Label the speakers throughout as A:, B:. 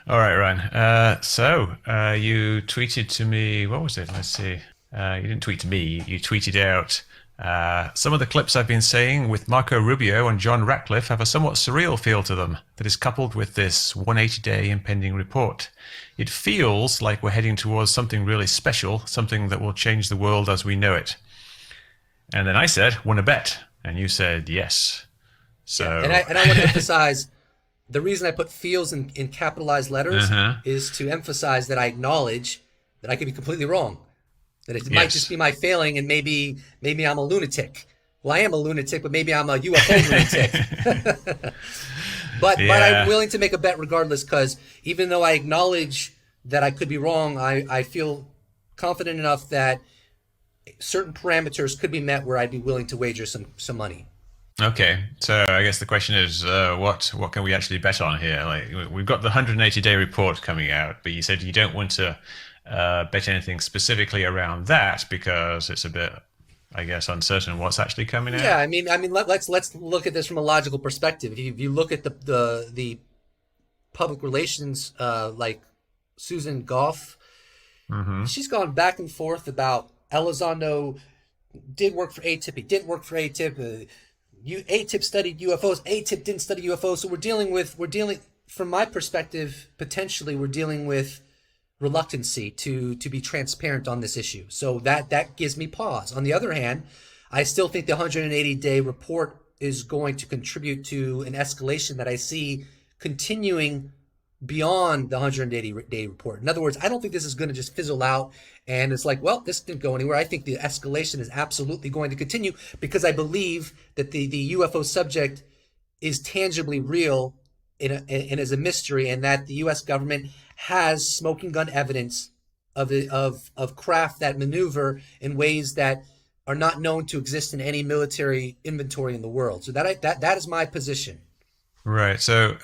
A: All right, Ryan. You tweeted to me. What was it? Let's see. You didn't tweet to me. You tweeted out some of the clips I've been saying with Marco Rubio and John Ratcliffe have a somewhat surreal feel to them that is coupled with this 180-day impending report. It feels like we're heading towards something really special, something that will change the world as we know it. And then I said, "Want to bet?" And you said yes.
B: Yeah, and I
A: So,
B: and I want to emphasize the reason I put feels in capitalized letters
A: uh-huh.
B: is to emphasize that I acknowledge that I could be completely wrong. That it might just
A: Yes.
B: be my failing, and maybe I'm a lunatic. Well, I am a lunatic, but maybe I'm a UFO lunatic. But I'm
A: Yeah.
B: willing to make a bet regardless, because even though I acknowledge that I could be wrong, I feel confident enough that certain parameters could be met where I'd be willing to wager some money.
A: Okay, so I guess the question is, what can we actually bet on here? Like we've got the 180-day report coming out, but you said you don't want to bet anything specifically around that because it's a bit, I guess, uncertain what's actually coming
B: Yeah,
A: out.
B: let's look at this from a logical perspective. If you look at the public relations, like Susan Goff,
A: Hmm.
B: she's gone back and forth about Elizondo did work for ATIP, he didn't work for ATIP. ATIP studied UFOs, ATIP didn't study UFOs. So we're dealing from my perspective, potentially we're dealing with reluctancy to be transparent on this issue. So that gives me pause. On the other hand, I still think the 180-day report is going to contribute to an escalation that I see continuing beyond the 180-day report. In other words, I don't think this is going to just fizzle out and it's like, well, this didn't go anywhere. I think the escalation is absolutely going to continue because I believe that the UFO subject is tangibly real and is a mystery, and that the U.S. government has smoking gun evidence of craft that maneuver in ways that are not known to exist in any military inventory in the world. So that is my position.
A: Right. So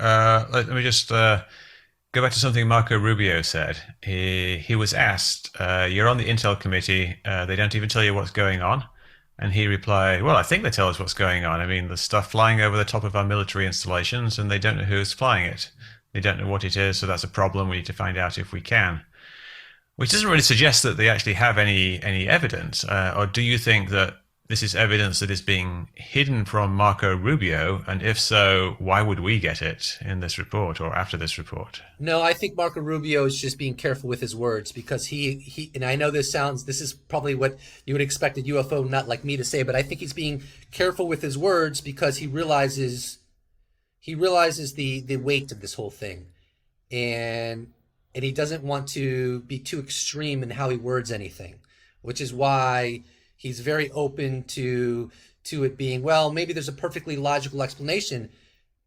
A: let me just go back to something Marco Rubio said. He was asked, "You're on the Intel committee. They don't even tell you what's going on." And he replied, "Well, I think they tell us what's going on. I mean, the stuff flying over the top of our military installations, and they don't know who's flying it. They don't know what it is, so that's a problem. We need to find out if we can." Which doesn't really suggest that they actually have any evidence. Or do you think that this is evidence that is being hidden from Marco Rubio? And if so, why would we get it in this report or after this report?
B: No, I think Marco Rubio is just being careful with his words because he and I know this is probably what you would expect a UFO nut like me to say, but I think he's being careful with his words because he realizes the weight of this whole thing. And he doesn't want to be too extreme in how he words anything, which is why he's very open to it being, well, maybe there's a perfectly logical explanation,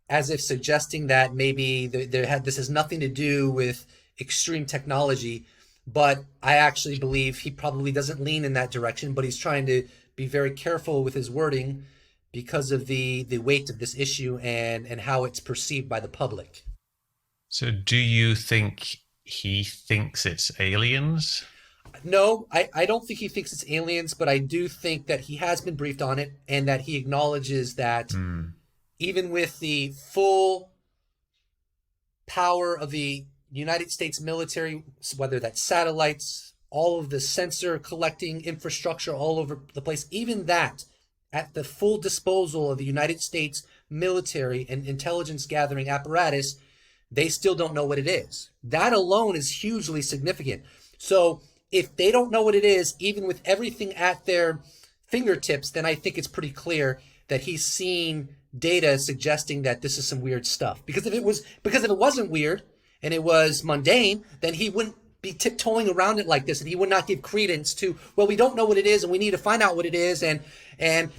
B: as if suggesting that maybe this has nothing to do with extreme technology. But I actually believe he probably doesn't lean in that direction, but he's trying to be very careful with his wording because of the weight of this issue and how it's perceived by the public.
A: So, do you think he thinks it's aliens?
B: No, I don't think he thinks it's aliens, but I do think that he has been briefed on it and that he acknowledges that
A: Hmm.
B: even with the full power of the United States military, whether that's satellites, all of the sensor collecting infrastructure all over the place, even that at the full disposal of the United States military and intelligence gathering apparatus, they still don't know what it is. That alone is hugely significant. So if they don't know what it is, even with everything at their fingertips, then I think it's pretty clear that he's seen data suggesting that this is some weird stuff. Because if it wasn't weird and it was mundane, then he wouldn't be tiptoeing around it like this, and he would not give credence to, well, we don't know what it is and we need to find out what it is. And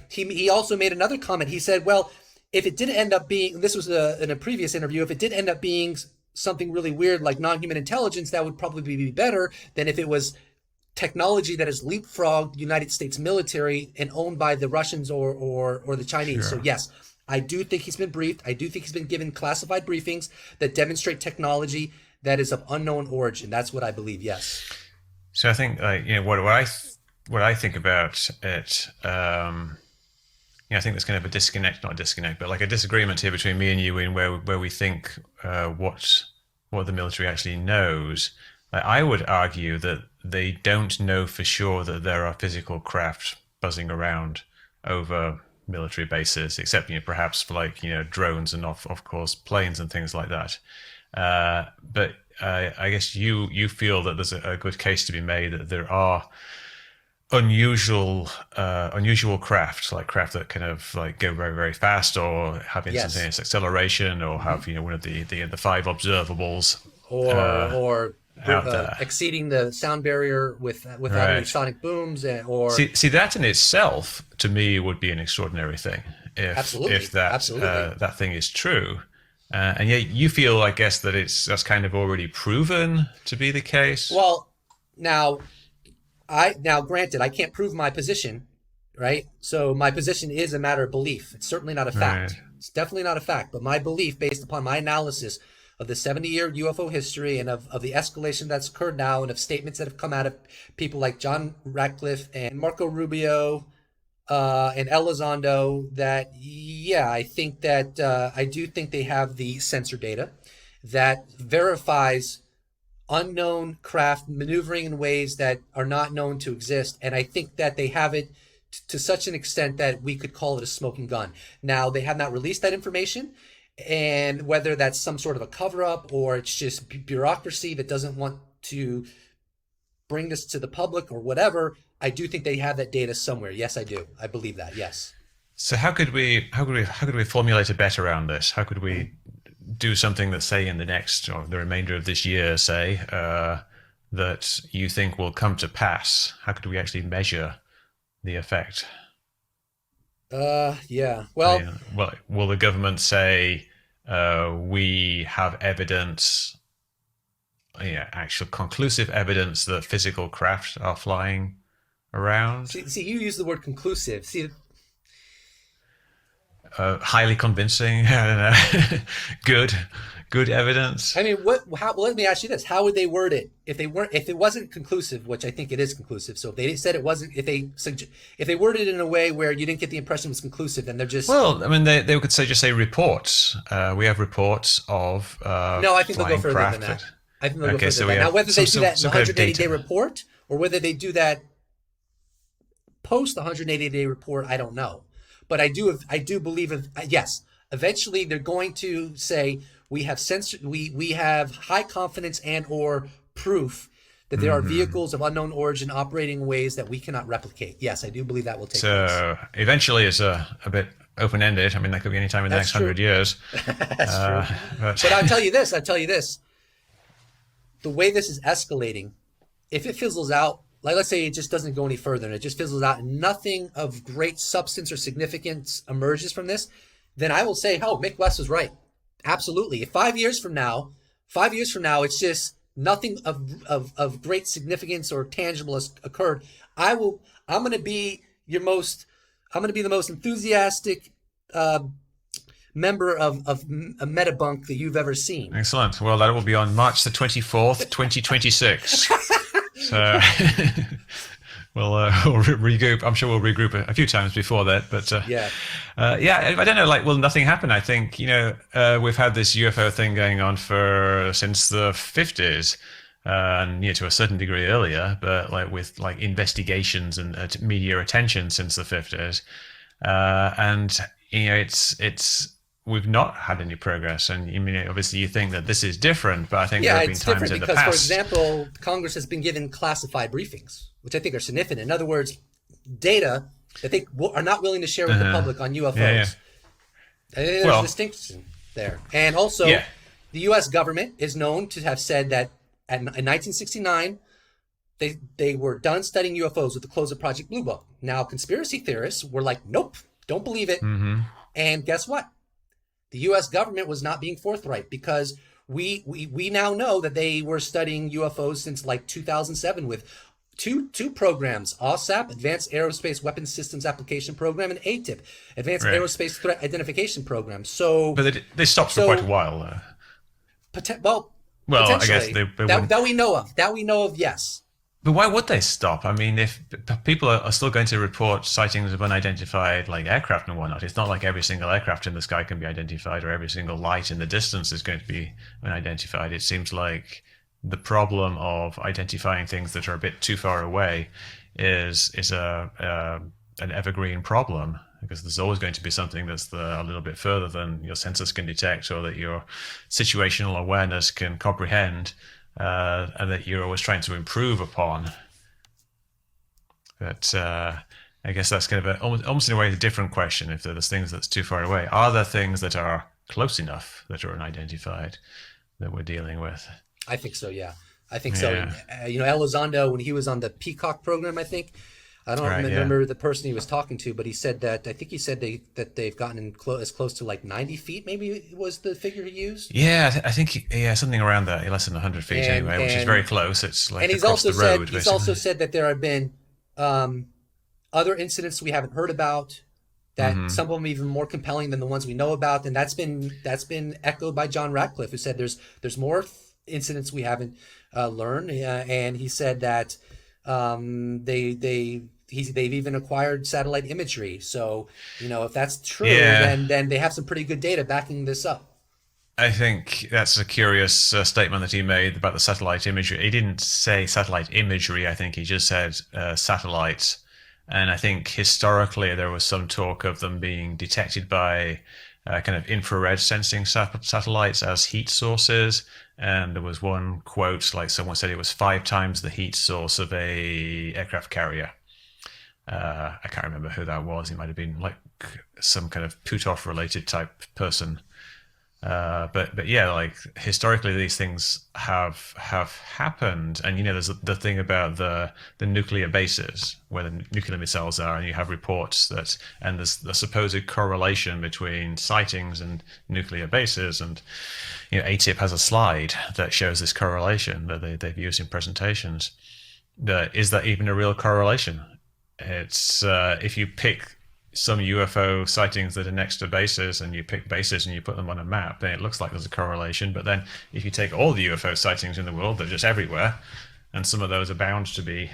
B: he also made another comment. He said, well, if it did end up being, this was in a previous interview, if it did end up being something really weird like non-human intelligence, that would probably be better than if it was technology that has leapfrogged the United States military and owned by the Russians or the Chinese. So
A: Sure.
B: yes, I do think he's been briefed. I do think he's been given classified briefings that demonstrate technology that is of unknown origin. That's what I believe. Yes.
A: So I think, what I think about it. I think there's kind of a disconnect, not a disconnect, but like a disagreement here between me and you in where we think what what the military actually knows. Like, I would argue that they don't know for sure that there are physical craft buzzing around over military bases, except perhaps for drones and of course planes and things like that. But I guess you feel that there's a good case to be made that there are unusual craft, like craft that kind of like go very very fast or have
B: Yes.
A: instantaneous acceleration or have one of the five observables
B: Or
A: out there.
B: exceeding the sound barrier without any
A: Right.
B: sonic booms, or
A: See, that in itself, to me, would be an extraordinary thing
B: absolutely,
A: if that
B: absolutely.
A: that thing is true. And yet, you feel, I guess, that that's kind of already proven to be the case.
B: Well, now now granted, I can't prove my position, right? So my position is a matter of belief. It's certainly not a
A: Right.
B: fact. It's definitely not a fact, but my belief, based upon my analysis of the 70-year UFO history and of the escalation that's occurred now, and of statements that have come out of people like John Ratcliffe and Marco Rubio and Elizondo, that yeah, I think that I do think they have the sensor data that verifies unknown craft maneuvering in ways that are not known to exist. And I think that they have it to such an extent that we could call it a smoking gun. Now, they have not released that information. And whether that's some sort of a cover up or it's just bureaucracy that doesn't want to bring this to the public or whatever, I do think they have that data somewhere. Yes, I do. I believe that. Yes.
A: So how could we formulate a bet around this? How could we do something that, say, in the next or the remainder of this year, say, that you think will come to pass? How could we actually measure the effect?
B: Yeah.
A: I
B: Well,
A: mean, well, will the government say we have evidence, yeah, actual conclusive evidence that physical craft are flying around?
B: see, you use the word conclusive. See,
A: Highly convincing. I don't know. Good evidence.
B: I mean, what? How? Let me ask you this: how would they word it if they weren't? If it wasn't conclusive, which I think it is conclusive. So if they said it wasn't, if they worded it in a way where you didn't get the impression it was conclusive, then they're just
A: Well, I mean, they could say just say reports. We have reports of
B: no. I think they'll go
A: flying
B: further than
A: craft.
B: that. I think they'll go
A: Okay,
B: further
A: so
B: than
A: we
B: that. Now,
A: have
B: whether they do that in the
A: some kind of
B: 180-day
A: data.
B: report or whether they do that post the 180-day report, I don't know. But I do believe yes. Eventually, they're going to say we have we have high confidence and or proof that there are
A: Hmm.
B: vehicles of unknown origin operating in ways that we cannot replicate. Yes, I do believe that will take place.
A: So eventually, it's a bit open ended. I mean, that could be any time in the
B: That's
A: next
B: true.
A: 100 years.
B: That's true.
A: But
B: But I'll tell you this. I'll tell you this. The way this is escalating, if it fizzles out, like let's say it just doesn't go any further and it just fizzles out and nothing of great substance or significance emerges from this, then I will say, oh, Mick West was right. Absolutely. If 5 years from now, 5 years from now, it's just nothing of great significance or tangible has occurred, I'm going to be I'm going to be the most enthusiastic member of a metabunk that you've ever seen.
A: excellent. Well, that will be on March the 24th, 2026. So we'll regroup. I'm sure we'll regroup a few times before that. But
B: Yeah.
A: yeah, I don't know. Like, will nothing happen? I think we've had this UFO thing going on since the 50s, and to a certain degree earlier, but like with like investigations and media attention since the 50s, and it's we've not had any progress. And I mean, obviously, you think that this is different, but I think there
B: Yeah,
A: have been
B: it's
A: times
B: different
A: in the
B: because, for
A: past.
B: example, Congress has been given classified briefings, which I think are significant. In other words, data that they are not willing to share with the public on UFOs.
A: Yeah, yeah.
B: I think there's
A: Well,
B: a distinction there. And also,
A: yeah.
B: the U.S. government is known to have said that in 1969, they were done studying UFOs with the close of Project Blue Book. Now, conspiracy theorists were like, nope, don't believe it.
A: Mm-hmm.
B: And guess what? The U.S. government was not being forthright because we now know that they were studying UFOs since like 2007 with two programs: OSAP, Advanced Aerospace Weapons Systems Application Program, and ATIP, Advanced
A: Right.
B: Aerospace Threat Identification Program. So,
A: But they stopped for
B: So-
A: quite a while.
B: well,
A: Well, I
B: potentially
A: guess they
B: that,
A: wouldn't.
B: that we know of. That we know of. Yes.
A: But why would they stop? I mean, if people are still going to report sightings of unidentified like aircraft and whatnot, it's not like every single aircraft in the sky can be identified or every single light in the distance is going to be unidentified. It seems like the problem of identifying things that are a bit too far away is an evergreen problem, because there's always going to be something that's a little bit further than your sensors can detect or that your situational awareness can comprehend, and that you're always trying to improve upon. But I guess that's kind of almost in a way a different question. If there's things that's too far away, are there things that are close enough that are unidentified that we're dealing with?
B: I think so. Yeah, I think so.
A: Yeah.
B: Elizondo, when he was on the Peacock program, I think, I don't
A: Right. Yeah.
B: remember the person he was talking to, but he said that I think he said that they've gotten as close to like 90 feet. Maybe was the figure he used.
A: Yeah, I think something around that, less than 100 feet anyway, which is very close. It's like
B: and he's
A: across
B: also
A: the road,
B: said
A: basically.
B: that there have been other incidents we haven't heard about, that some of them even more compelling than the ones we know about, and that's been echoed by John Ratcliffe, who said there's more incidents we haven't learned, and he said that they've even acquired satellite imagery. So if that's true,
A: Yeah,
B: then they have some pretty good data backing this up.
A: I think that's a curious statement that he made about the satellite imagery. He didn't say satellite imagery. I think he just said satellites. And I think historically there was some talk of them being detected by kind of infrared sensing satellites as heat sources. And there was one quote, like someone said it was 5 times the heat source of a aircraft carrier. I can't remember who that was. It might have been like some kind of Putov related type person. But yeah, like historically, these things have happened, and there's the thing about the nuclear bases where the nuclear missiles are, and you have reports that, and there's the supposed correlation between sightings and nuclear bases, and ATIP has a slide that shows this correlation that they've used in presentations. Is that even a real correlation? It's if you pick some UFO sightings that are next to bases, and you pick bases and you put them on a map, then it looks like there's a correlation. But then if you take all the UFO sightings in the world, they're just everywhere, and some of those are bound to be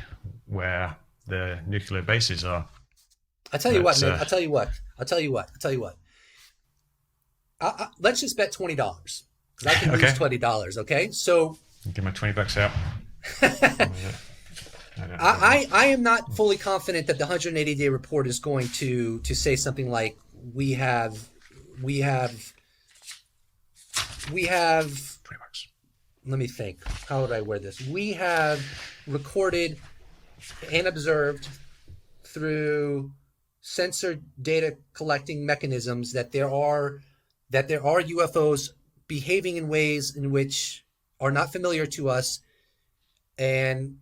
A: where the nuclear bases are.
B: I tell you what,
A: But
B: man. Let's just bet $20 because I can lose
A: okay,
B: $20. Okay, so
A: give my $20 out. I don't have that
B: I am not fully confident that the 180-day report is going to say something like we have
A: $20.
B: let me think, how would I word this? We have recorded and observed through sensor data collecting mechanisms that there are UFOs behaving in ways in which are not familiar to us and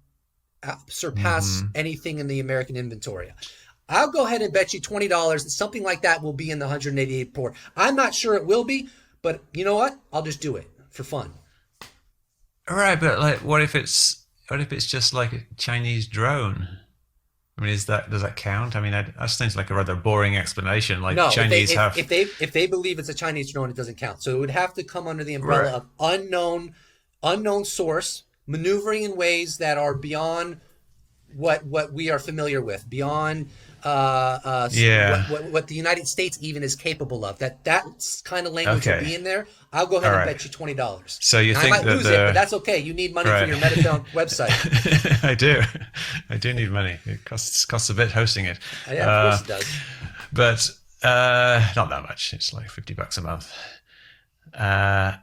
B: surpass anything in the American inventory. I'll go ahead and bet you $20 that something like that will be in the 188 report. I'm not sure it will be, but you know what? I'll just do it for fun.
A: All right, but like, what if it's just like a Chinese drone? I mean, does that count? I mean, that seems like a rather boring explanation. Like
B: No,
A: Chinese have
B: if they believe it's a Chinese drone, it doesn't count. So it would have to come under the umbrella
A: right.
B: of unknown source, maneuvering in ways that are beyond what we are familiar with, beyond
A: Yeah.
B: what the United States even is capable of. That kind of language will
A: Okay.
B: be in there. I'll go ahead
A: All
B: and
A: right.
B: bet you $20.
A: So you
B: Now, I
A: think
B: might
A: that
B: lose it, but that's okay. You need money for
A: right?
B: your Metaphone website.
A: I do. I do need money. It costs a bit hosting it.
B: Yeah, of course it does.
A: But not that much. It's like $50 a month. Uh,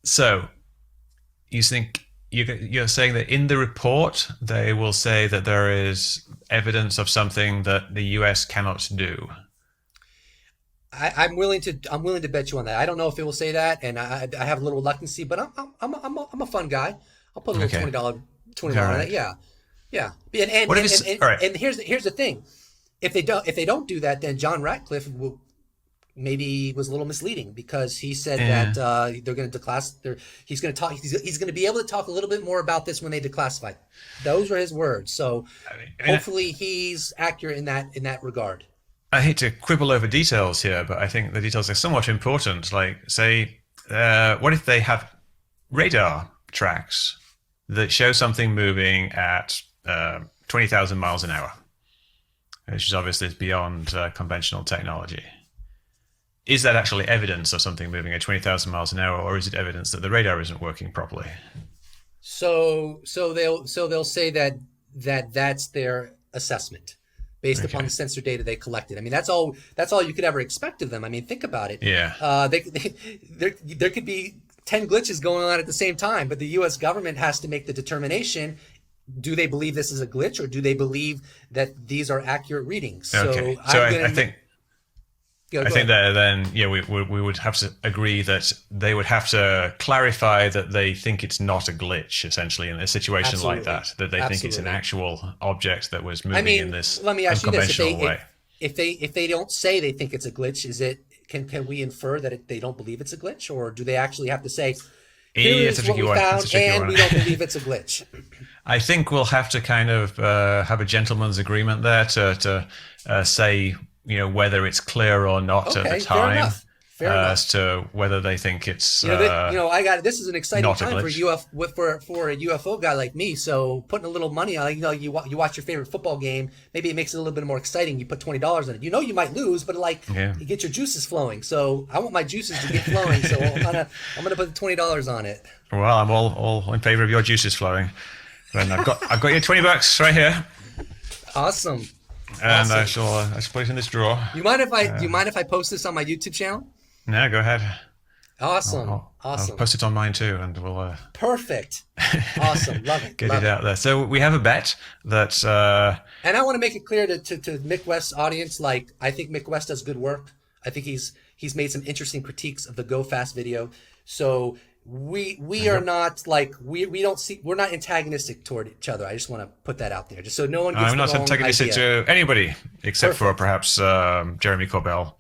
A: so you think you're saying that in the report they will say that there is evidence of something that the US cannot do.
B: I'm willing to bet you on that. I don't know if it will say that, and I have a little reluctancy, but I'm a fun guy. I'll put a little
A: Okay.
B: $20
A: All
B: on
A: right.
B: that. Yeah, yeah. And
A: What if it's all right?
B: and here's the thing. If they don't do that, then John Ratcliffe maybe was a little misleading, because he said
A: Yeah.
B: that they're going to declass. He's going to talk. He's going to be able to talk a little bit more about this when they declassify. Those were his words. So hopefully he's accurate in that regard.
A: I hate to quibble over details here, but I think the details are somewhat important. Like, say, what if they have radar tracks that show something moving at 20,000 miles an hour, which is obviously beyond conventional technology. Is that actually evidence of something moving at 20,000 miles an hour, or is it evidence that the radar isn't working properly?
B: So they'll say that's their assessment based upon
A: Okay.
B: the sensor data they collected. I mean, that's all you could ever expect of them. I mean, think about it.
A: Yeah.
B: There could be 10 glitches going on at the same time, but the U.S. government has to make the determination: do they believe this is a glitch, or do they believe that these are accurate readings?
A: Okay.
B: So
A: So
B: I'm gonna
A: I think
B: go,
A: I
B: go
A: think
B: ahead.
A: that then, yeah, we would have to agree that they would have to clarify that they think it's not a glitch, essentially, in a situation like
B: Absolutely,
A: that they think it's an
B: absolutely.
A: actual object that was
B: I
A: moving in
B: mean,
A: this
B: let me ask you this:
A: unconventional way.
B: if they don't say they think it's a glitch, is it can we infer that they don't believe it's a glitch, or do they actually have to say, here
A: It's a
B: is what
A: tricky
B: we
A: one. That's a
B: found,
A: tricky
B: and
A: one.
B: we don't believe it's a glitch?
A: I think we'll have to kind of have a gentleman's agreement there to say, whether it's clear or not at the
B: Okay, fair
A: time,
B: enough. Fair enough.
A: as to whether they think it's
B: I got this is an exciting
A: not a
B: time for
A: glitch.
B: for a UFO guy like me. So putting a little money on, you watch your favorite football game, maybe it makes it a little bit more exciting. You put $20 in it. You might lose, but like
A: Yeah.
B: you get your juices flowing. So I want my juices to get flowing. So I'm gonna put $20 on it.
A: Well, I'm all in favor of your juices flowing. And I've got your $20 right here,
B: Awesome,
A: and
B: awesome.
A: I shall put it in this drawer.
B: Do you mind if I post this on my YouTube channel?
A: No, go ahead.
B: Awesome,
A: I'll
B: awesome,
A: post it on mine too, and we'll
B: perfect, awesome, love it,
A: get
B: love
A: it
B: it.
A: out there. So we have a bet that
B: And I want to make it clear to Mick West's audience, like, I think Mick West does good work. I think he's made some interesting critiques of the Go Fast video. So we are not like we don't see we're not antagonistic toward each other. I just want to put that out there, just so no one gets
A: I'm
B: the
A: not
B: wrong
A: antagonistic
B: idea.
A: to anybody except for
B: Perfect.
A: perhaps Jeremy Corbell.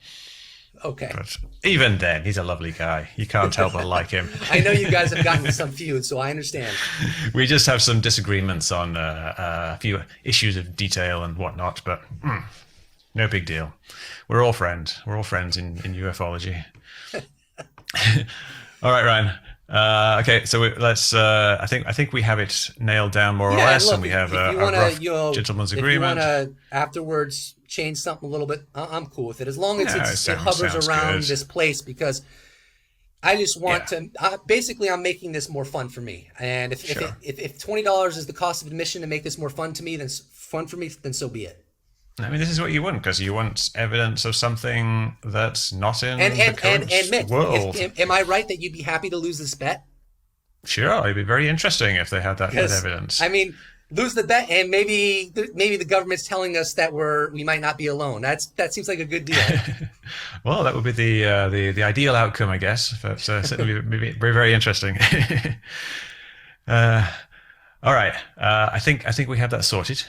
B: Okay.
A: But even then, he's a lovely guy. You can't help but like him.
B: I know you guys have gotten some feud, so I understand.
A: We just have some disagreements on a few issues of detail and whatnot, but no big deal. We're all friends. We're all friends in ufology. All right, Ryan. Okay, so let's. I think we have it nailed down more or
B: Yeah, and
A: less, and
B: look,
A: we have
B: if you
A: a
B: want
A: rough
B: to,
A: gentleman's
B: if you want
A: agreement.
B: to afterwards change something a little bit, I'm cool with it, as long as
A: No,
B: it hovers
A: sounds
B: around
A: good.
B: this place, because I just want
A: Yeah,
B: to. Basically, I'm making this more fun for me. And
A: sure.
B: if $20 is the cost of admission to make this more fun to me, fun for me, then so be it.
A: I mean, this is what you want because you want evidence of something that's not
B: And
A: in the
B: and and
A: current
B: and Mick,
A: world.
B: am I right that you'd be happy to lose this bet?
A: Sure, it'd be very interesting if they had that
B: Because
A: evidence.
B: I mean, lose the bet, and maybe the government's telling us that we might not be alone. That seems like a good deal.
A: Well, that would be the ideal outcome, I guess. But certainly be very very interesting. uh, all right, I think we have that sorted.